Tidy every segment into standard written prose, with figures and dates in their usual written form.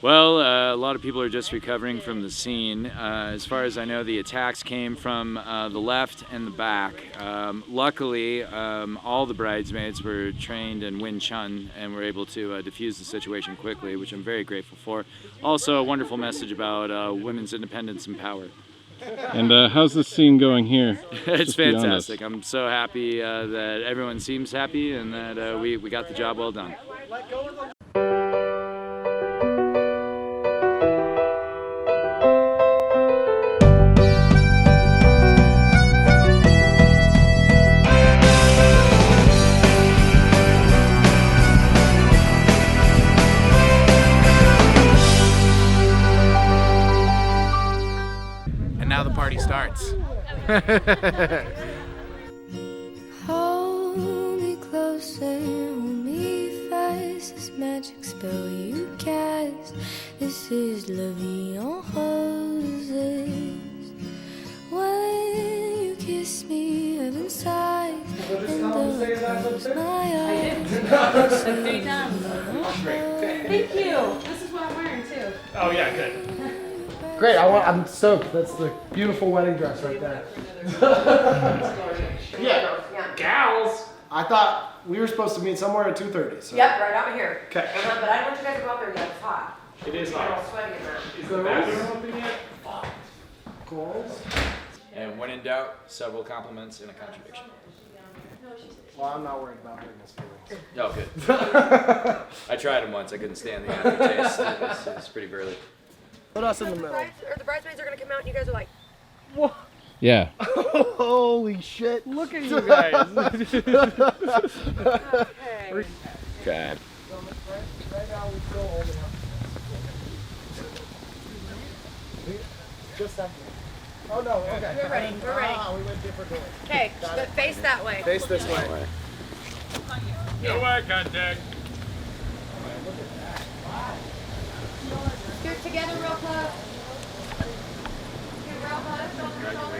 Well, a lot of people are just recovering from the scene. As far as I know, the attacks came from the left and the back. Luckily, all the bridesmaids were trained in Wing Chun and were able to defuse the situation quickly, which I'm very grateful for. Also, a wonderful message about women's independence and power. And how's the scene going here? It's fantastic. I'm so happy that everyone seems happy and that we got the job well done. Now the party starts. Hold me closer, hold me fast. This magic spell you cast. This is La Vie en Roses. When you kiss me, heaven sighs, and though I close my eyes, Thank you. This is what I'm wearing too. Oh yeah, good. Great, I'm stoked. That's the beautiful wedding dress right there. Yeah. Gals. I thought we were supposed to meet somewhere at 2:30. So. Yep, right out here. Okay. But I don't want you guys to go out there yet. It's hot. It is You're all hot. sweaty in that. Is the bathroom open yet? Goals? And when in doubt, several compliments and a contradiction. Well, I'm not worried about hurting his feelings. Oh, good. I tried them once. I couldn't stand the aftertaste. It was pretty burly. Put us in the The middle. the bridesmaids are gonna come out and you guys are like, Yeah. Holy shit. Look at you guys. okay. Okay. Right now we're still holding up. Just that. Oh no, okay. We're ready. We're ready. Ah, we went different doors. Okay, but face that way. Face this way. No eye contact. Do it together real close. Okay, real close.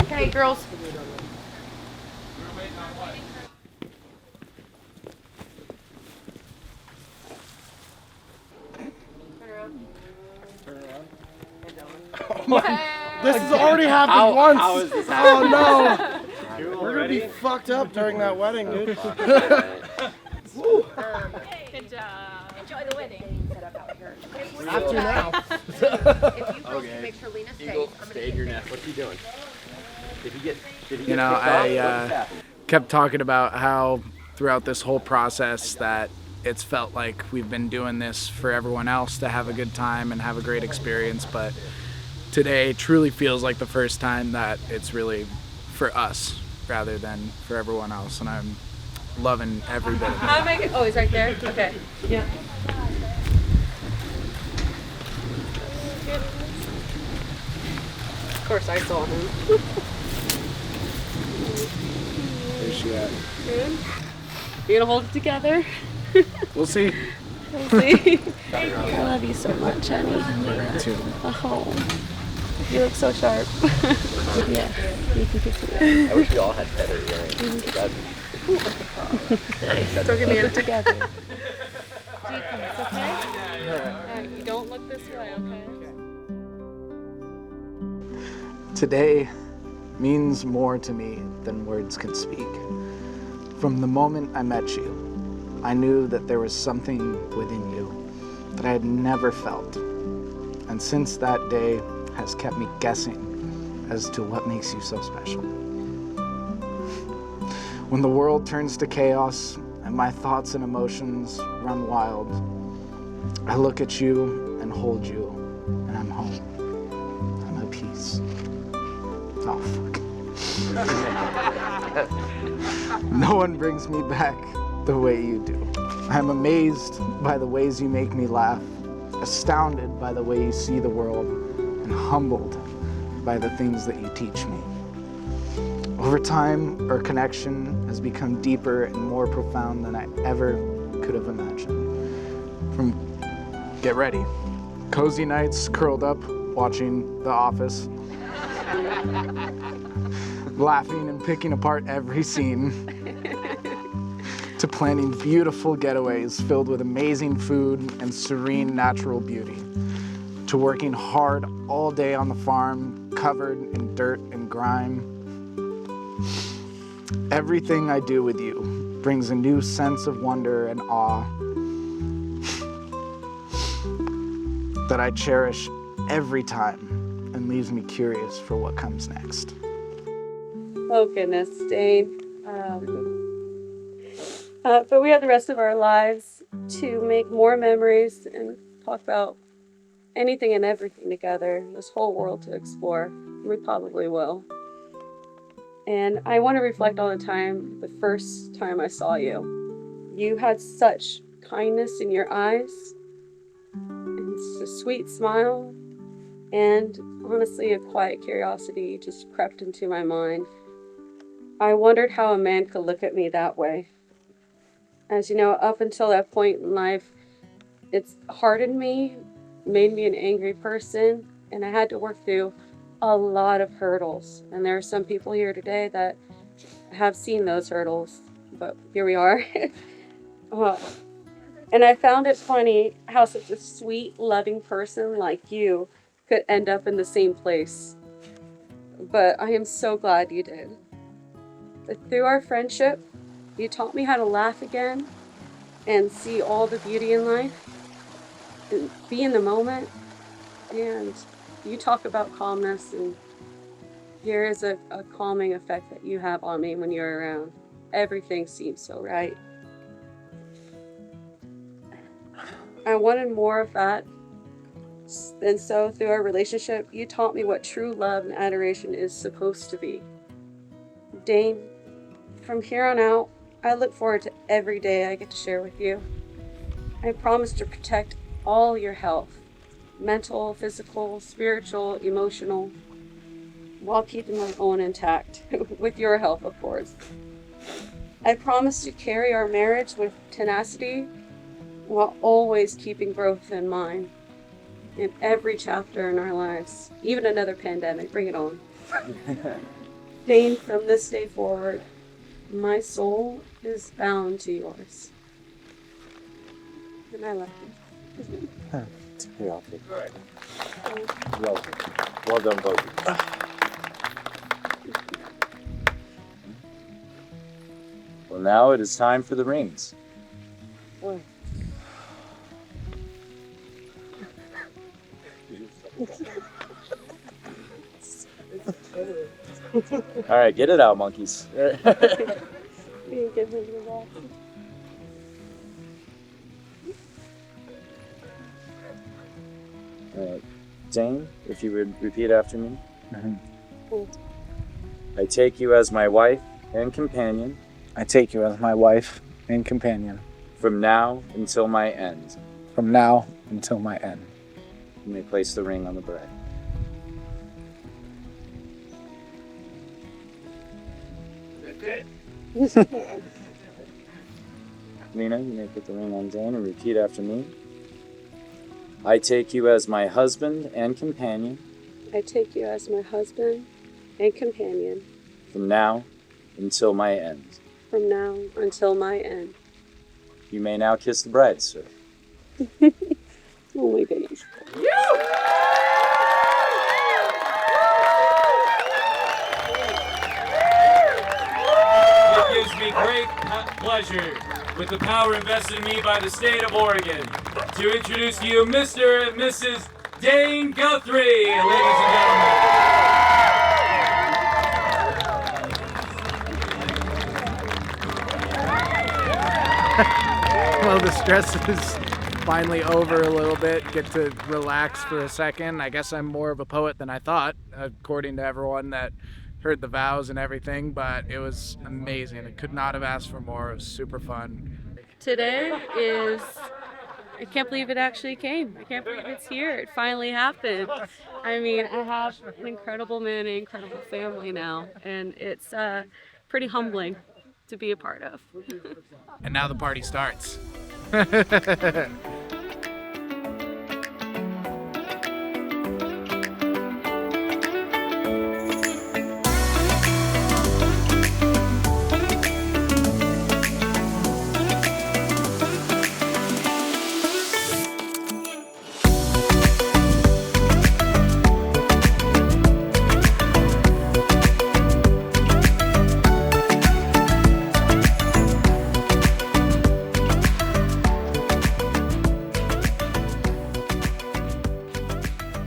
Okay, girls. This has already happened once. How is this happening? Oh no. We're gonna be fucked up during that wedding, dude. Good job. Enjoy the wedding. Set up out here. Have to now. If you girls can make sure Lena stays, I'm gonna Stayed your nest. What's he doing? Did he get You know, I kept talking about how throughout this whole process that it's felt like we've been doing this for everyone else to have a good time and have a great experience, but today truly feels like the first time that it's really for us rather than for everyone else, and I'm loving every bit of it. How am I? Oh, he's right there. Okay. Yeah. Of course, I saw him. Where's she at? You gonna hold it together? We'll see. We'll see. I love you so much, honey. Too. Oh, you look so sharp. Yeah, you can kiss me. I wish we all had better earrings. Nice. We're gonna get together. Deacon, it's okay? Alright, you don't look this way, okay? Today means more to me than words can speak. From the moment I met you, I knew that there was something within you that I had never felt. And since that day has kept me guessing as to what makes you so special. When the world turns to chaos and my thoughts and emotions run wild, I look at you and hold you, and I'm home. I'm at peace. Oh, fuck. No one brings me back the way you do. I'm amazed by the ways you make me laugh, astounded by the way you see the world, and humbled by the things that you teach me. Over time, our connection has become deeper and more profound than I ever could have imagined. From get ready, cozy nights curled up watching The Office, laughing and picking apart every scene, to planning beautiful getaways filled with amazing food and serene natural beauty, to working hard all day on the farm, covered in dirt and grime. Everything I do with you brings a new sense of wonder and awe that I cherish every time and leaves me curious for what comes next. Oh goodness, Dane. But we have the rest of our lives to make more memories and talk about anything and everything together. This whole world to explore. We probably will. And I want to reflect on the first time I saw you. You had such kindness in your eyes, and a sweet smile, and honestly a quiet curiosity just crept into my mind. I wondered how a man could look at me that way. As you know, up until that point in life, it's hardened me, made me an angry person, and I had to work through a lot of hurdles. And there are some people here today that have seen those hurdles, but here we are. And I found it funny how such a sweet, loving person like you could end up in the same place. But I am so glad you did. But through our friendship, you taught me how to laugh again and see all the beauty in life and be in the moment. And you talk about calmness, and there is a calming effect that you have on me when you're around. Everything seems so right. I wanted more of that. And so through our relationship, you taught me what true love and adoration is supposed to be. Dane, from here on out, I look forward to every day I get to share with you. I promise to protect all your health, mental, physical, spiritual, emotional, while keeping my own intact, with your help, of course. I promise to carry our marriage with tenacity, while always keeping growth in mind in every chapter in our lives, even another pandemic, bring it on. Dane, from this day forward, my soul is bound to yours. And I love you. You're awesome. Well done, both. Well, now it is time for the rings. Boy. All right, get it out, monkeys. You give me the ball. All right, Dane, if you would repeat after me. I take you as my wife and companion. I take you as my wife and companion. From now until my end. From now until my end. You may place the ring on the bride. Lena, you may put the ring on Dane and repeat after me. I take you as my husband and companion. I take you as my husband and companion. From now until my end. From now until my end. You may now kiss the bride, sir. Oh my goodness. It gives me great pleasure, with the power invested in me by the state of Oregon, to introduce to you Mr. and Mrs. Dane Guthrie, ladies and gentlemen. Well, the stress is finally over a little bit. Get to relax for a second. I guess I'm more of a poet than I thought, according to everyone that heard the vows and everything, but it was amazing. I could not have asked for more. It was super fun. Today is, I can't believe it actually came. I can't believe it's here. It finally happened. I mean, I have an incredible man, an incredible family now, and it's pretty humbling to be a part of. And now the party starts.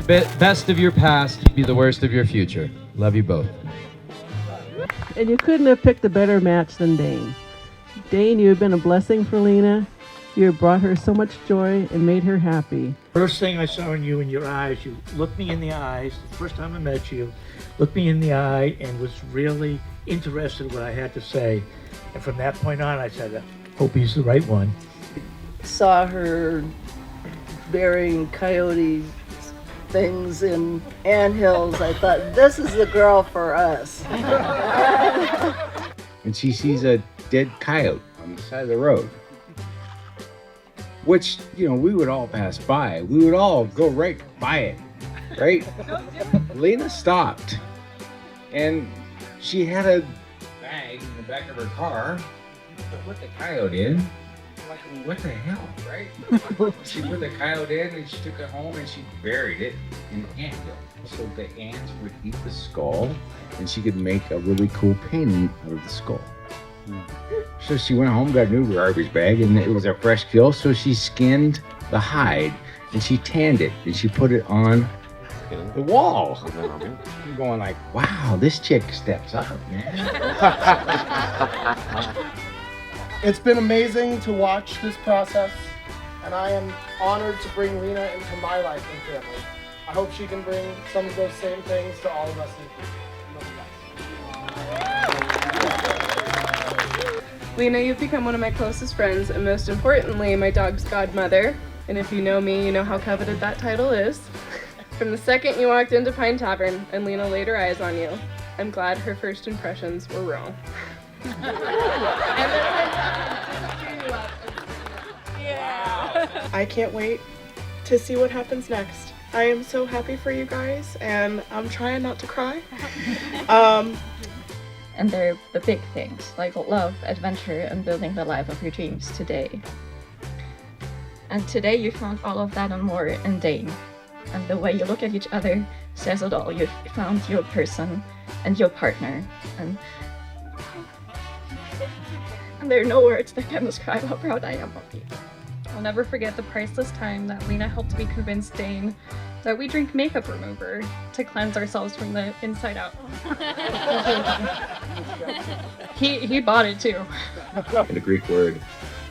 best of your past be the worst of your future. Love you both. And you couldn't have picked a better match than Dayne. Dayne, you have been a blessing for Linna. You have brought her so much joy and made her happy. First thing I saw in your eyes, you looked me in the eyes, the first time I met you, looked me in the eye and was really interested in what I had to say. And from that point on, I said, I hope he's the right one. Saw her burying coyote things in anthills. I thought, this is the girl for us. And she sees a dead coyote on the side of the road, which, you know, we would all pass by. We would all go right by it, right? Linna stopped, and she had a bag in the back of her car to put the coyote in. Like, what the hell, right? She put the coyote in, and she took it home, and she buried it in the anthill. So the ants would eat the skull, and she could make a really cool painting out of the skull. So she went home, got a new garbage bag, and it was a fresh kill, so she skinned the hide, and she tanned it, and she put it on the wall. I'm going like, wow, this chick steps up, man. It's been amazing to watch this process, and I am honored to bring Linna into my life and family. I hope she can bring some of those same things to all of us. Linna, you've become one of my closest friends, and most importantly, my dog's godmother. And if you know me, you know how coveted that title is. From the second you walked into Pine Tavern and Linna laid her eyes on you, I'm glad her first impressions were wrong. I can't wait to see what happens next. I am so happy for you guys, and I'm trying not to cry. And they're the big things, like love, adventure, and building the life of your dreams today. And today you found all of that and more in Dayne. And the way you look at each other says it all. You've found your person and your partner. And there are no words that can describe how proud I am of you. I'll never forget the priceless time that Linna helped me convince Dayne that we drink makeup remover to cleanse ourselves from the inside out. He bought it too. The Greek word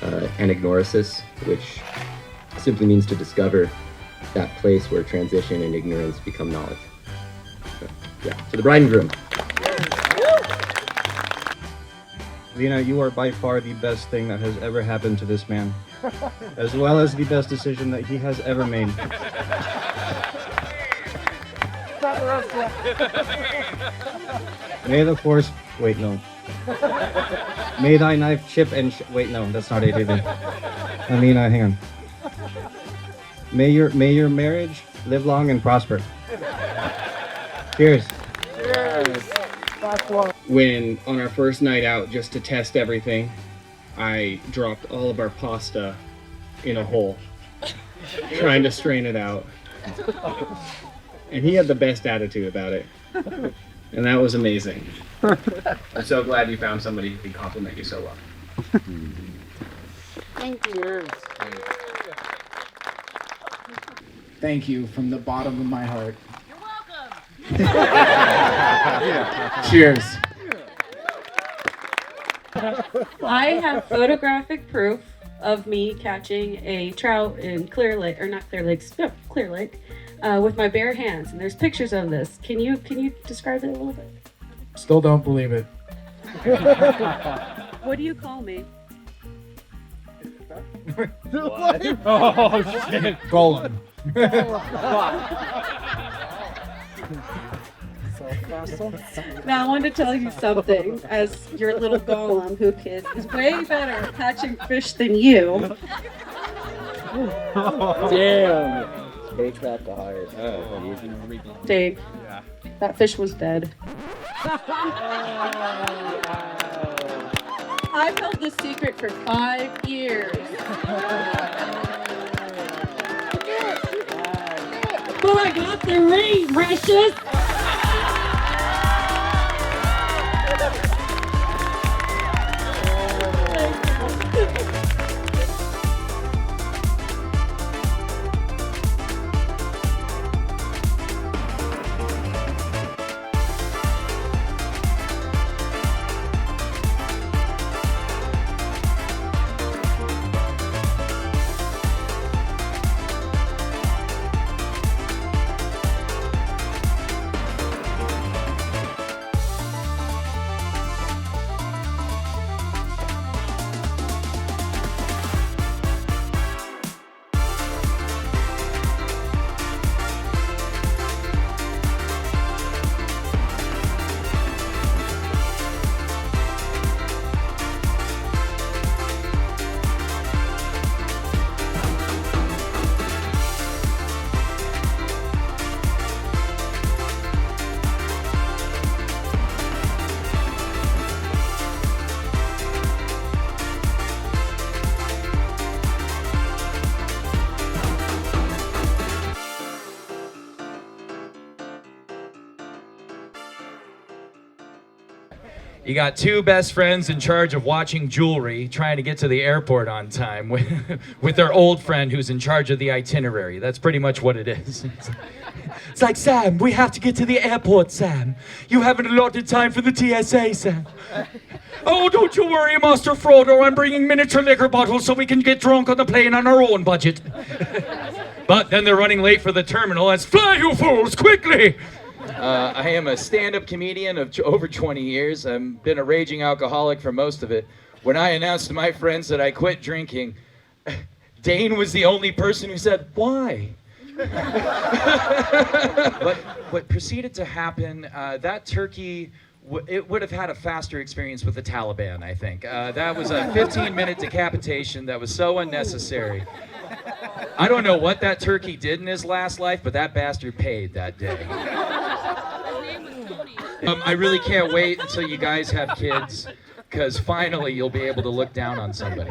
anagnorisis, which simply means to discover that place where transition and ignorance become knowledge. So, yeah, so the bride and groom. Linna, you are by far the best thing that has ever happened to this man, as well as the best decision that he has ever made. May the force... Wait, no. May thy knife chip and... Wait, no, that's not it either. Linna, hang on. May your marriage live long and prosper. Cheers. When on our first night out, just to test everything, I dropped all of our pasta in a hole, trying to strain it out. And he had the best attitude about it. And that was amazing. I'm so glad you found somebody who can compliment you so well. Thank you. Thank you from the bottom of my heart. You're welcome. Cheers. I have photographic proof of me catching a trout in Clear Lake, or not Clear Lake, Clear Lake, with my bare hands. And there's pictures of this. Can you describe it a little bit? Still don't believe it. What do you call me? Oh shit! Golem. Now I want to tell you something. As your little golem who is way better at catching fish than you. Damn. They trapped the heart. Dave, that fish was dead. I've held this secret for 5 years. But I got the ring, precious! You got two best friends in charge of watching jewelry, trying to get to the airport on time with their old friend who's in charge of the itinerary. That's pretty much what it is. It's like, Sam, we have to get to the airport, Sam. You haven't allotted time for the TSA, Sam. Oh, don't you worry, Master Frodo. I'm bringing miniature liquor bottles so we can get drunk on the plane on our own budget. But then they're running late for the terminal. Let's fly, you fools, quickly! I am a stand-up comedian of over 20 years. I've been a raging alcoholic for most of it. When I announced to my friends that I quit drinking, Dayne was the only person who said, why? But what proceeded to happen, that turkey, it would have had a faster experience with the Taliban, I think. That was a 15-minute decapitation that was so unnecessary. I don't know what that turkey did in his last life, but that bastard paid that day. I really can't wait until you guys have kids, because finally you'll be able to look down on somebody.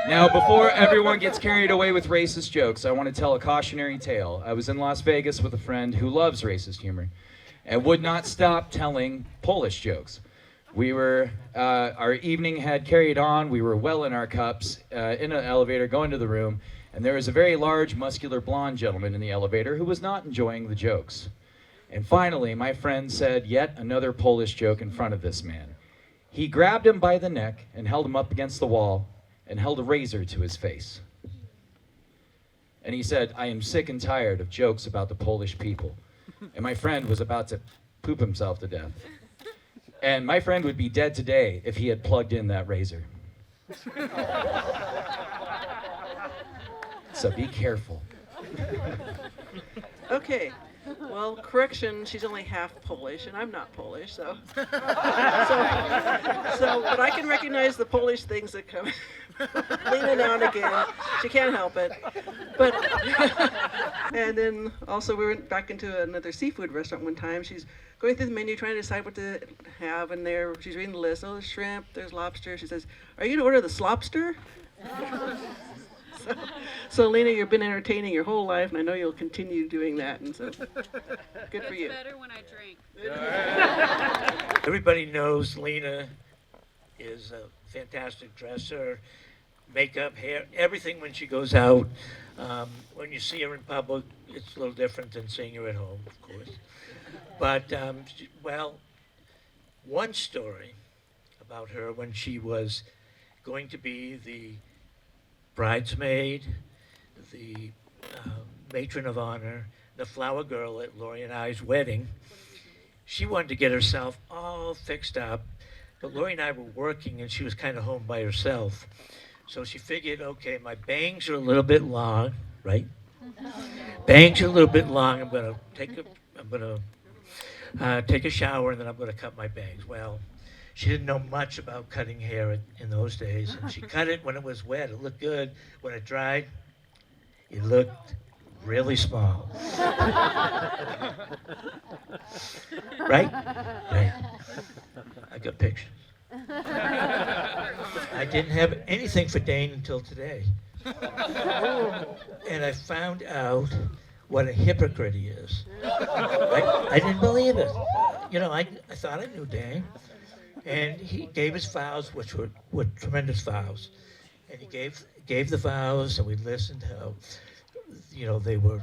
Now, before everyone gets carried away with racist jokes, I want to tell a cautionary tale. I was in Las Vegas with a friend who loves racist humor and would not stop telling Polish jokes. Our evening had carried on. We were well in our cups, in an elevator, going to the room, and there was a very large, muscular, blonde gentleman in the elevator who was not enjoying the jokes. And finally, my friend said yet another Polish joke in front of this man. He grabbed him by the neck and held him up against the wall and held a razor to his face. And he said, I am sick and tired of jokes about the Polish people. And my friend was about to poop himself to death. And my friend would be dead today if he had plugged in that razor. So be careful. Okay. Well, correction, she's only half Polish, and I'm not Polish, so but I can recognize the Polish things that come. Linna now and again, she can't help it. But and then also we went back into another seafood restaurant one time. She's going through the menu trying to decide what to have, and there she's reading the list. Oh, there's shrimp, there's lobster. She says, "Are you gonna order the slobster?" So Linna, you've been entertaining your whole life, and I know you'll continue doing that, and so good for you. It's better when I drink. Everybody knows Linna is a fantastic dresser, makeup, hair, everything when she goes out. When you see her in public, it's a little different than seeing her at home, of course. But, well, one story about her when she was going to be the bridesmaid, the matron of honor, the flower girl at Lori and I's wedding. She wanted to get herself all fixed up, but Lori and I were working and she was kind of home by herself. So she figured, okay, my bangs are a little bit long, right? Bangs are a little bit long. I'm gonna take a shower and then I'm gonna cut my bangs. Well, she didn't know much about cutting hair in those days, and she cut it when it was wet. It looked good. When it dried, it looked really small. Right? Right. I got pictures. I didn't have anything for Dayne until today. And I found out what a hypocrite he is. I didn't believe it. You know, I thought I knew Dayne. And he gave his vows, which were tremendous vows. And he gave the vows, and we listened how, you know, they were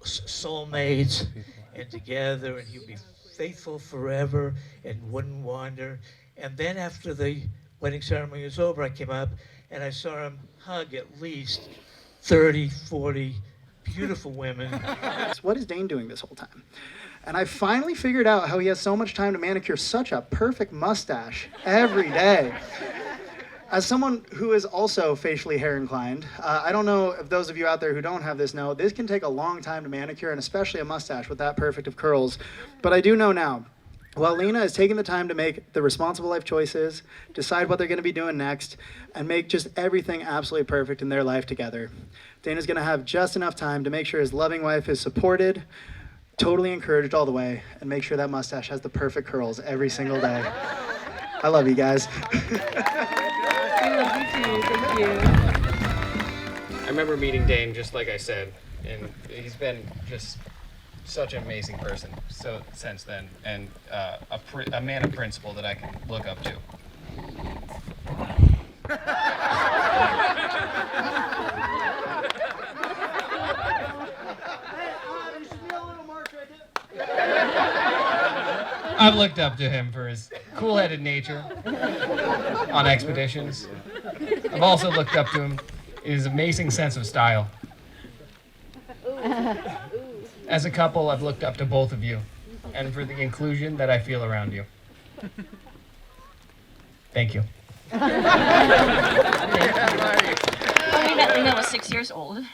soulmates and together, and he'd be faithful forever and wouldn't wander. And then after the wedding ceremony was over, I came up and I saw him hug at least 30, 40 beautiful women. What is Dayne doing this whole time? And I finally figured out how he has so much time to manicure such a perfect mustache every day. As someone who is also facially hair inclined, I don't know if those of you out there who don't have this know, this can take a long time to manicure, and especially a mustache with that perfect of curls. But I do know now, while Linna is taking the time to make the responsible life choices, decide what they're going to be doing next, and make just everything absolutely perfect in their life together, Dayne is going to have just enough time to make sure his loving wife is supported, totally encouraged all the way, and make sure that mustache has the perfect curls every single day. I love you guys. I love you too. Thank you. I remember meeting Dayne, just like I said, and he's been just such an amazing person since then, and a man of principle that I can look up to. I've looked up to him for his cool-headed nature on expeditions. I've also looked up to him in his amazing sense of style. As a couple, I've looked up to both of you, and for the inclusion that I feel around you. Thank you. When we met, Linna was 6 years old.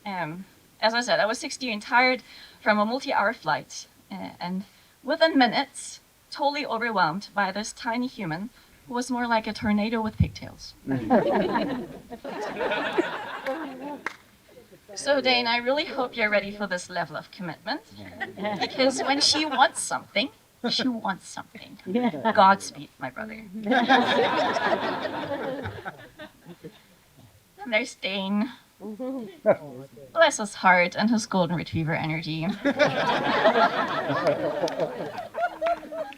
As I said, I was 16 and tired from a multi-hour flight, and within minutes, totally overwhelmed by this tiny human who was more like a tornado with pigtails. So Dayne, I really hope you're ready for this level of commitment, because when she wants something, she wants something. Godspeed, my brother. And there's Dayne. Bless his heart and his golden retriever energy.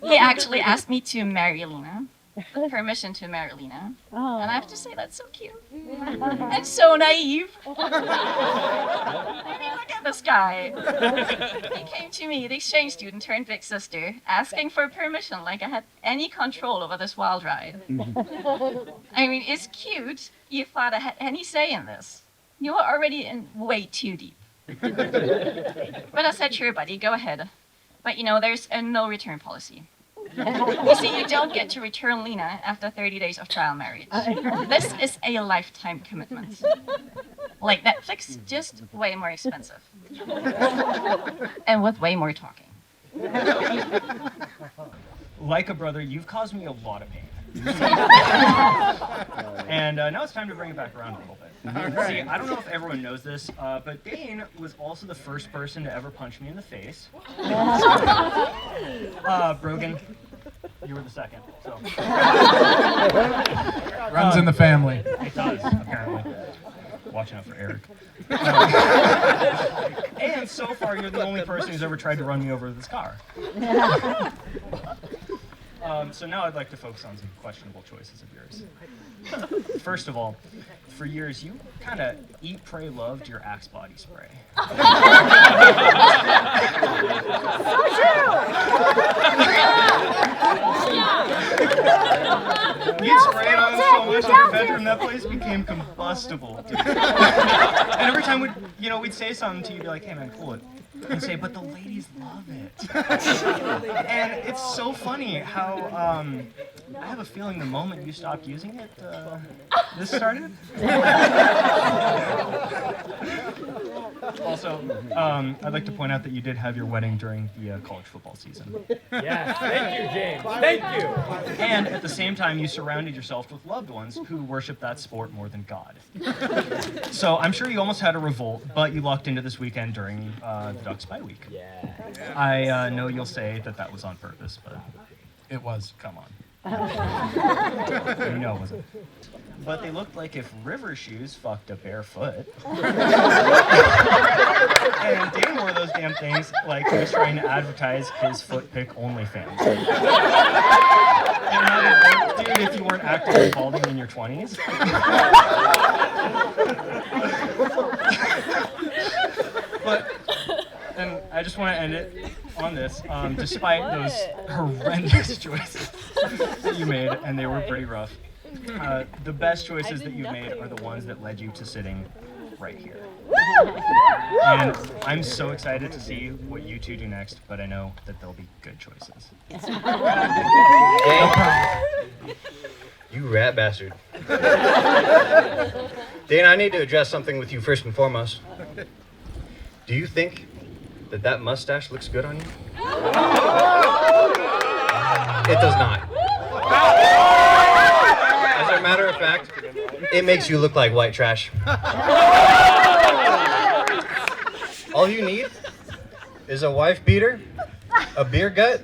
He actually asked me to marry Linna. Permission to marry Linna. And I have to say, that's so cute. And so naive. I mean, look at this guy. He came to me, the exchange student turned big sister, asking for permission like I had any control over this wild ride. I mean, it's cute. You thought I had any say in this. You were already in way too deep. But I said, sure, buddy, go ahead. But you know, there's a no return policy. You see, you don't get to return Linna after 30 days of trial marriage. This is a lifetime commitment. Like Netflix, just way more expensive. And with way more talking. Like a brother, you've caused me a lot of pain. And now it's time to bring it back around a little bit. See, I don't know if everyone knows this, but Dayne was also the first person to ever punch me in the face. Brogan, you were the second. So. Runs in the family. It does, apparently. Watching out for Eric. And so far, you're the only person who's ever tried to run me over with his car. So now I'd like to focus on some questionable choices of yours. First of all, for years you kind of eat, pray, loved your Axe body spray. You'd spray it on so much in your bedroom that place became combustible. And every time we'd say something to you, you'd be like, "Hey man, cool it." And say, "But the ladies love it." And it's so funny how I have a feeling the moment you stopped using it, this started. Also, I'd like to point out that you did have your wedding during the college football season. Yes, thank you, James. Thank you. And at the same time, you surrounded yourself with loved ones who worship that sport more than God. So I'm sure you almost had a revolt, but you locked into this weekend during the Ducks bye week. Yeah. I know you'll say that was on purpose, but it was. Come on. You know it wasn't. But they looked like if River Shoes fucked a bare foot. And Dayne wore those damn things like he was trying to advertise his foot pick OnlyFans. And how did it work, dude, if you weren't actively balding in your 20s? But, and I just want to end it on this. Despite those horrendous choices that you made, and they were pretty rough, the best choices that you made are the ones that led you to sitting right here. And I'm so excited to see what you two do next, but I know that they'll be good choices. You rat bastard. Dayne, I need to address something with you first and foremost. Do you think that mustache looks good on you? It does not. As a matter of fact, it makes you look like white trash. All you need is a wife beater, a beer gut,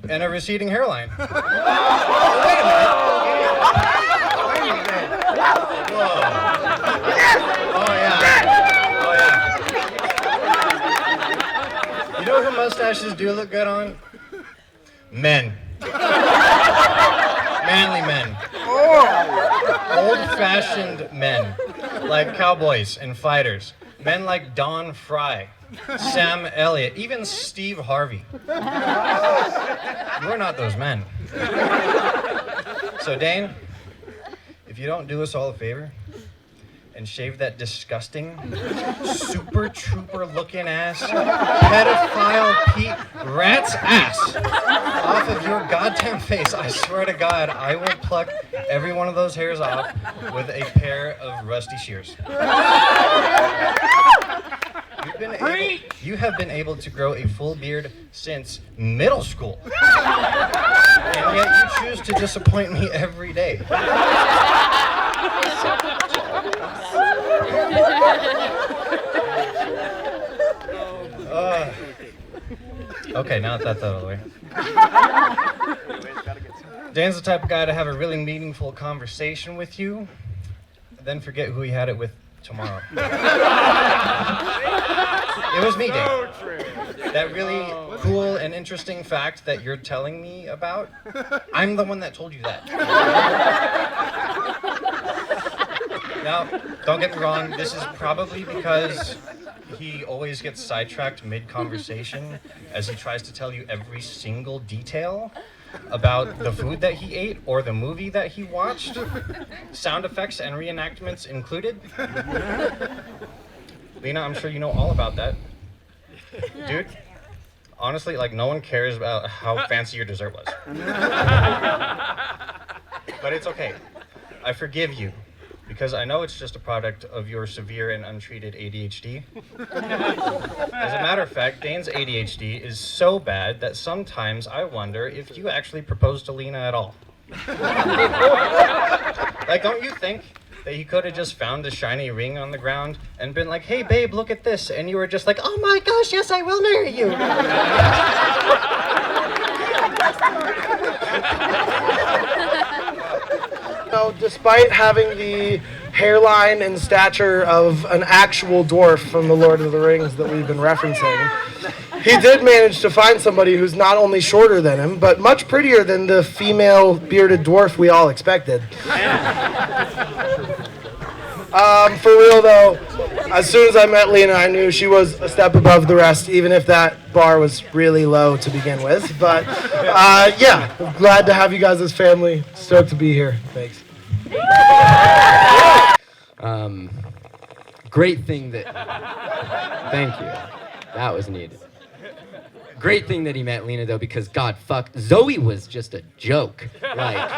and a receding hairline. Wait a minute. Whoa. Oh yeah. You know mustaches do look good on? Men. Manly men. Old-fashioned men. Like cowboys and fighters. Men like Don Fry, Sam Elliott, even Steve Harvey. We're not those men. So Dayne, if you don't do us all a favor and shave that disgusting, super trooper looking ass, pedophile Pete rat's ass off of your goddamn face, I swear to God, I will pluck every one of those hairs off with a pair of rusty shears. You have been able to grow a full beard since middle school. And yet you choose to disappoint me every day. Okay, now that that's out of the way. Dan's the type of guy to have a really meaningful conversation with you, then forget who he had it with tomorrow. It was me, Dayne. That really cool and interesting fact that you're telling me about, I'm the one that told you that. Now, don't get me wrong, this is probably because he always gets sidetracked mid-conversation as he tries to tell you every single detail about the food that he ate or the movie that he watched, sound effects and reenactments included. Lena, I'm sure you know all about that. Dude, honestly, like, no one cares about how fancy your dessert was. But it's okay. I forgive you, because I know it's just a product of your severe and untreated ADHD. As a matter of fact, Dayne's ADHD is so bad that sometimes I wonder if you actually proposed to Lena at all. Like, don't you think that he could have just found a shiny ring on the ground and been like, hey babe, look at this, and you were just like, oh my gosh, yes, I will marry you. So, despite having the hairline and stature of an actual dwarf from the Lord of the Rings that we've been referencing, he did manage to find somebody who's not only shorter than him, but much prettier than the female bearded dwarf we all expected. For real though, as soon as I met Lena, I knew she was a step above the rest, even if that bar was really low to begin with. But yeah, I'm glad to have you guys as family. Stoked to be here. Thanks. Great thing that, thank you, that was needed. Great thing that he met Lena though, because God, fuck, Zoe was just a joke. Like,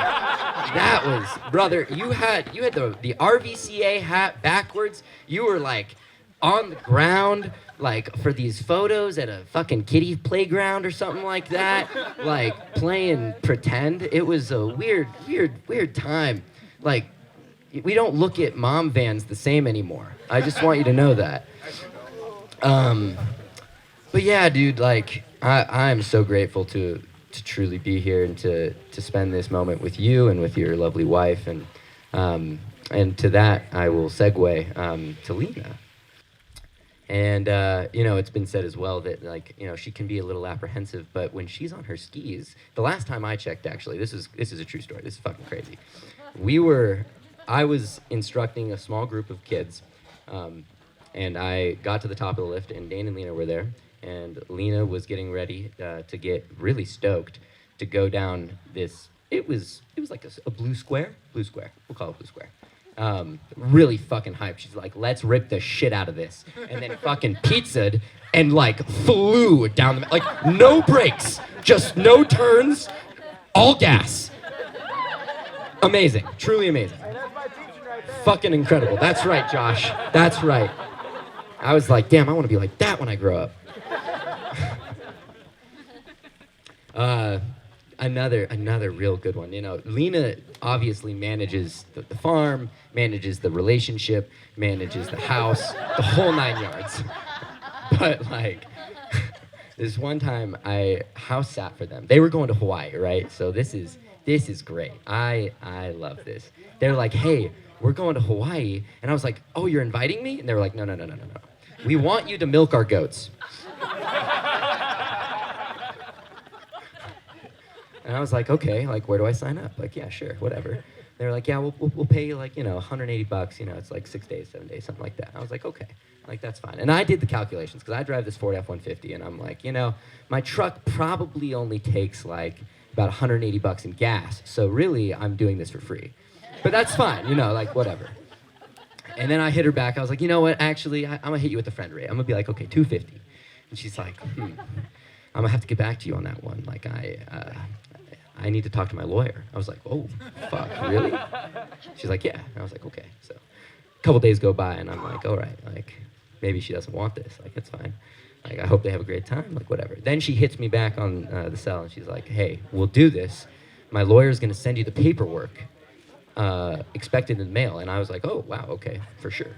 that was, brother, you had the RVCA hat backwards. You were like on the ground, like for these photos at a fucking kiddie playground or something like that, like playing pretend. It was a weird time. Like, we don't look at mom vans the same anymore. I just want you to know that. But yeah, dude, like, I'm so grateful to truly be here and to spend this moment with you and with your lovely wife. And to that, I will segue to Lena. And, you know, it's been said as well that, like, you know, she can be a little apprehensive, but when she's on her skis, the last time I checked, actually, this is a true story. This is fucking crazy. I was instructing a small group of kids, and I got to the top of the lift, and Dayne and Lena were there, and Lena was getting ready to get really stoked to go down this. It was like a blue square. We'll call it blue square. Really fucking hyped. She's like, let's rip the shit out of this, and then fucking pizza'd and like flew down the like no brakes, just no turns, all gas. Amazing, truly amazing. Fucking incredible. That's right, Josh. That's right. I was like, damn, I want to be like that when I grow up. Another real good one. You know, Lena obviously manages the farm, manages the relationship, manages the house, the whole 9 yards. But like, this one time I house sat for them. They were going to Hawaii, right? So this is great. I love this. They're like, hey, we're going to Hawaii. And I was like, oh, you're inviting me? And they were like, no. We want you to milk our goats. And I was like, okay, like, where do I sign up? Like, yeah, sure, whatever. They were like, yeah, we'll pay you like, $180, it's like 6 days, 7 days, something like that. I was like, okay, like, that's fine. And I did the calculations, because I drive this Ford F-150, and I'm like, my truck probably only takes like about $180 in gas. So really, I'm doing this for free. But that's fine, like, whatever. And then I hit her back. I was like, you know what? Actually, I'm going to hit you with the friend rate. I'm going to be like, okay, $250. And she's like, I'm going to have to get back to you on that one. Like, I need to talk to my lawyer. I was like, oh, fuck, really? She's like, yeah. And I was like, okay. So a couple days go by, and I'm like, all right, like, maybe she doesn't want this. Like, it's fine. Like, I hope they have a great time. Like, whatever. Then she hits me back on the cell, and she's like, hey, we'll do this. My lawyer's going to send you the paperwork expected in the mail. And I was like, oh, wow, okay, for sure.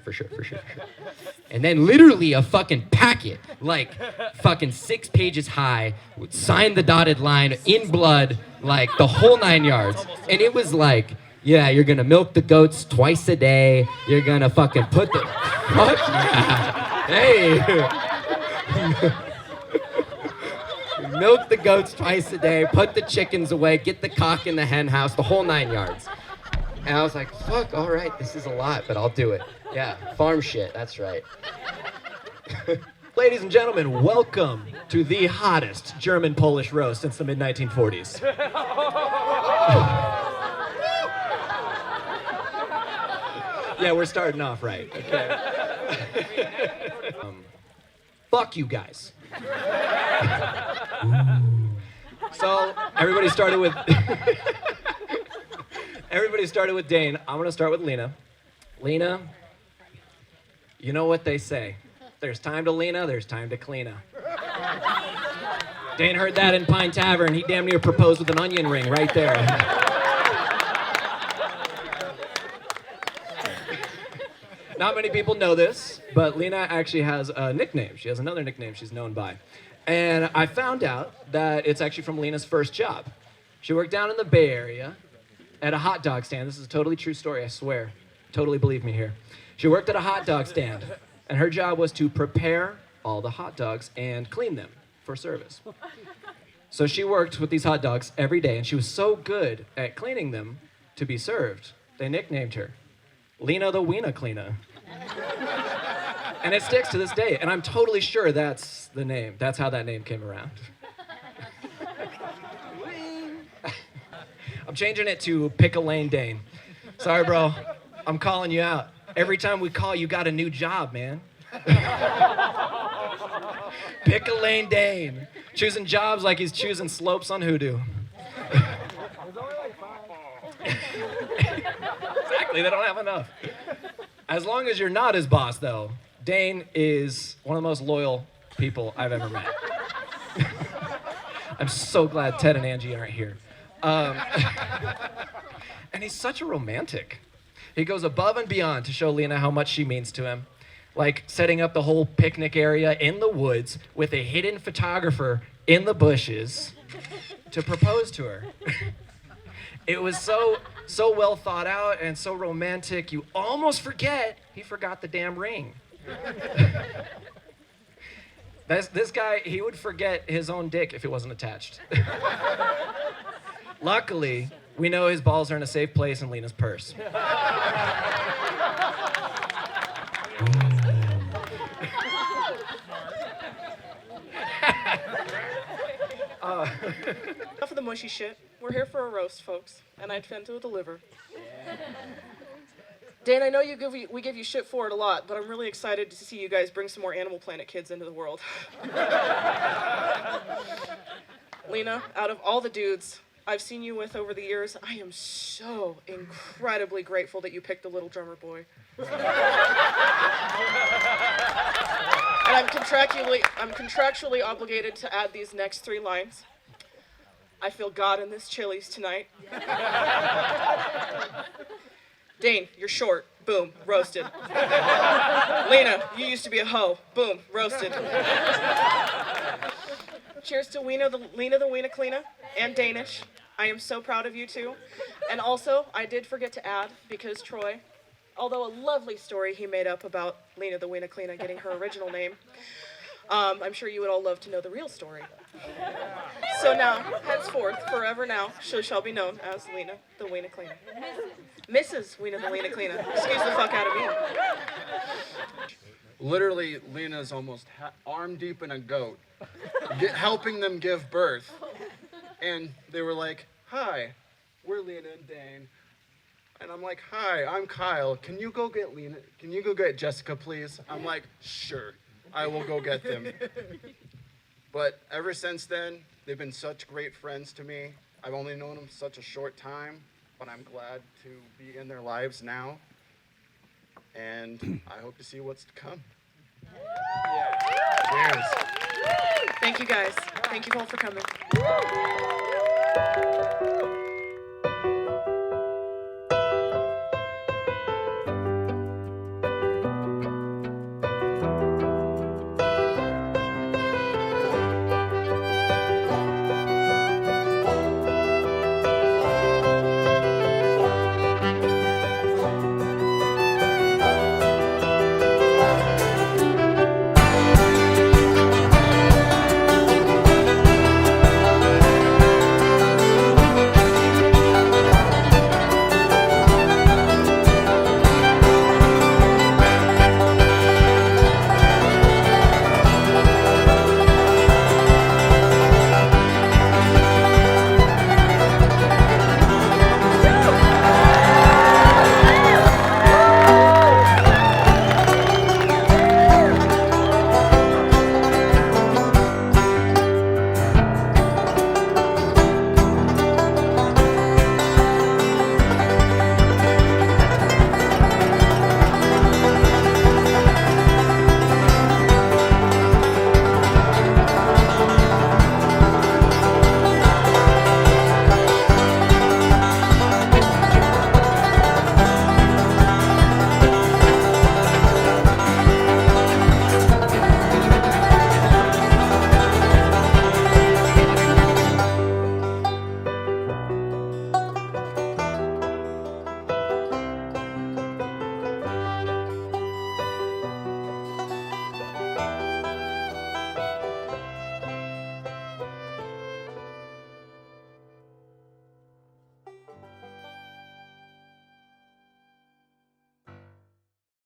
And then literally a fucking packet, like fucking 6 pages high, signed the dotted line in blood, like the whole 9 yards. And it was like, yeah, you're gonna milk the goats twice a day. You're gonna fucking put the, fuck yeah, hey. Milk the goats twice a day, put the chickens away, get the cock in the hen house, the whole 9 yards. And I was like, fuck, all right, this is a lot, but I'll do it. Yeah, farm shit, that's right. Ladies and gentlemen, welcome to the hottest German-Polish roast since the mid-1940s. Yeah, we're starting off right, okay. Fuck you guys. So, everybody started with Dayne. I'm gonna start with Linna. Linna, you know what they say. There's time to Linna, there's time to cleana. Dayne heard that in Pine Tavern. He damn near proposed with an onion ring right there. Not many people know this, but Linna actually has a nickname. She has another nickname she's known by. And I found out that it's actually from Linna's first job. She worked down in the Bay Area at a hot dog stand. This is a totally true story, I swear. Totally believe me here. She worked at a hot dog stand, and her job was to prepare all the hot dogs and clean them for service. So she worked with these hot dogs every day, and she was so good at cleaning them to be served, they nicknamed her Linna the Weena Cleaner. And it sticks to this day, and I'm totally sure that's the name. That's how that name came around. I'm changing it to Pick a Lane Dayne. Sorry, bro. I'm calling you out. Every time we call, you got a new job, man. Pick a Lane Dayne. Choosing jobs like he's choosing slopes on Hoodoo. Exactly, they don't have enough. As long as you're not his boss, though, Dayne is one of the most loyal people I've ever met. I'm so glad Ted and Angie aren't here. And he's such a romantic. He goes above and beyond to show Linna how much she means to him. Like setting up the whole picnic area in the woods with a hidden photographer in the bushes to propose to her. It was so well thought out and so romantic, you almost forget he forgot the damn ring. This guy, he would forget his own dick if it wasn't attached. Luckily, we know his balls are in a safe place in Linna's purse. Enough of the mushy shit. We're here for a roast, folks, and I intend to deliver. Dayne, I know we give you shit for it a lot, but I'm really excited to see you guys bring some more Animal Planet kids into the world. Linna, out of all the dudes I've seen you with over the years, I am so incredibly grateful that you picked the little drummer boy. And I'm contractually obligated to add these next 3 lines. I feel God in this Chili's tonight. Dayne, you're short. Boom, roasted. Linna, you used to be a hoe. Boom, roasted. Cheers to Linna the Weena Cleaner and Danish. I am so proud of you two. And also, I did forget to add, because Troy, although a lovely story he made up about Linna the Weena Cleaner getting her original name, I'm sure you would all love to know the real story. So now, henceforth, forever now, she shall be known as Linna the Weena Cleaner. Mrs. Weena the Weena Cleaner. Excuse the fuck out of me. Literally, Lena's almost arm deep in a goat, helping them give birth. And they were like, "Hi, we're Linna and Dayne." And I'm like, "Hi, I'm Kyle. Can you go get Linna? Can you go get Jessica, please?" I'm like, "Sure, I will go get them." But ever since then, they've been such great friends to me. I've only known them such a short time, but I'm glad to be in their lives now. And I hope to see what's to come. Cheers. Thank you guys. Thank you all for coming.